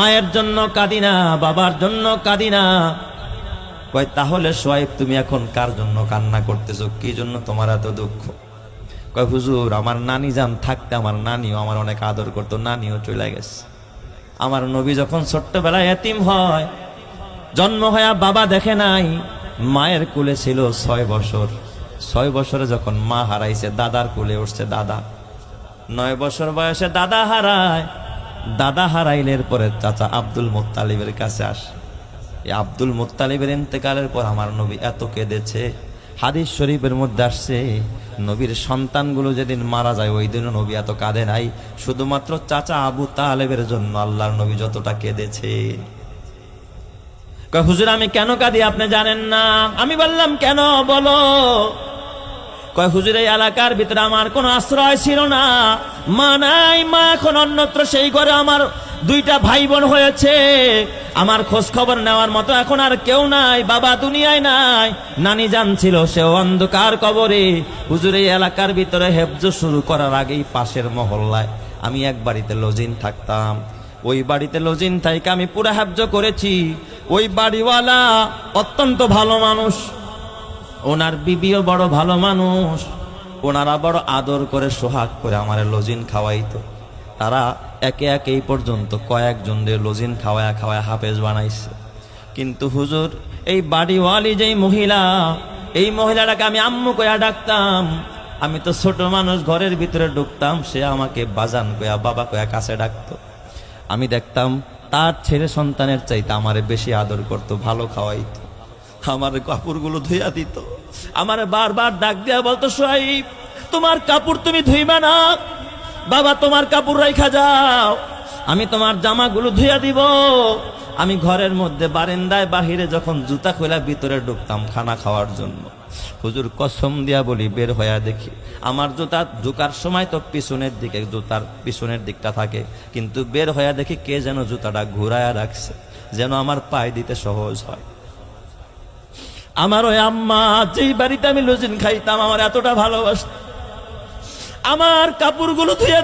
মায়ের জন্য কাঁদি না, বাবার জন্য কাঁদি না। কয় তাহলে সোয়াইব তুমি এখন কার জন্য কান্না করতেছো? কি জন্য তোমার এত দুঃখ? কয় হুজুর, আমার নানি জান থাকতে আমার নানিও আমার অনেক আদর করতো, নানিও চলে গেছে। আমার নবী যখন ছোট্টবেলায় এতিম হয়, জন্ম হয়ে বাবা দেখে নাই, মায়ের কোলে ছিল 6 বছর। 6 বছরে যখন মা হারাইছে, দাদার কোলে উঠছে দাদা। 9 বছর বয়সে দাদা হারায়। দাদা হারাইলের পরে চাচা আব্দুল মুত্তালিবের কাছে আসে। এই আব্দুল মুত্তালিবের ইন্তেকালের পর আমার নবী এত কেঁদেছে। হাদিস শরীফের মধ্যে আসছে, নবীর সন্তানগুলো যেদিন মারা যায় ওই দিনও নবী এত কাঁদে নাই, শুধুমাত্র চাচা আবু তালেবের জন্য আল্লাহর নবী যতটা কেঁদেছে। কয় হুজুর, আমি কেন কাঁদি আপনি জানেন না? আমি বললাম কেন, বলো। কয় হুজুর, এই এলাকার ভিতরে আমার কোনো আশ্রয় ছিল না, মা নাই, মা এখন অন্যত্র, সেই ঘরে আমার 2টা ভাই বোন হয়েছে, আমার খোঁজ খবর নেওয়ার মতো এখন আর কেউ নাই, বাবা দুনিয়ায় নাই, নানি জান ছিল সেও অন্ধকার কবরে। হুজুর, এই এলাকার ভিতরে হেফজ শুরু করার আগেই পাশের মহল্লায় আমি এক বাড়িতে লজিন থাকতাম। ওই বাড়িতে লজিন থাইকে আমি পুরো হেফজ করেছি। ওই বাড়িওয়ালা অত্যন্ত ভালো মানুষ, ওনার বিবিও বড় ভালো মানুষ, ওনারা বড় আদর করে সোহাগ করে আমার লজিন খাওয়াইতো। তারা একে একে এই পর্যন্ত কয়েকজনদের লজিন খাওয়ায়া খাওয়ায়া হাফেজ বানাইছে। কিন্তু হুজুর, এই বাড়িওয়ালি যেই মহিলা, এই মহিলাটাকে আমি আম্মু কয়া ডাকতাম। আমি তো ছোট মানুষ, ঘরের ভিতরে ঢুকতাম, সে আমাকে বাজান কয়া বাবা কয়া কাছে ডাকতো। আমি দেখতাম তার ছেলে সন্তানের চাইতে আমারে বেশি আদর করতো, ভালো খাওয়াইতো, আমার কাপড়গুলো ধুইয়া দিত। আমার বারবার ডাক দিয়া বলতো, সোহাইব তোমার কাপড় তুমি ধুইবা না, বাবা তোমার কাপড় রাইখা যাও, আমি তোমার জামাগুলো ধুইয়া দিব। আমি ঘরের মধ্যে বারান্দায় বাহিরে যখন জুতা খোলা ভিতরে ঢুকতাম খানা খাওয়ার জন্য, হুজুর কসম দিয়া বলি, বের হইয়া দেখি আমার জুতা ঢুকার সময় তো পিছনের দিকে, জুতার পিছনের দিকটা থাকে, কিন্তু বের হইয়া দেখি কে যেন জুতাটা ঘুরায়া রাখছে, যেন আমার পায়ে দিতে সহজ হয়। আমার ওই আম্মা, যেই বাড়িতে আমি লজিন খাইতাম, আমার এতটা ভালোবাসত, আমার কাপড়গুলো ধুয়ে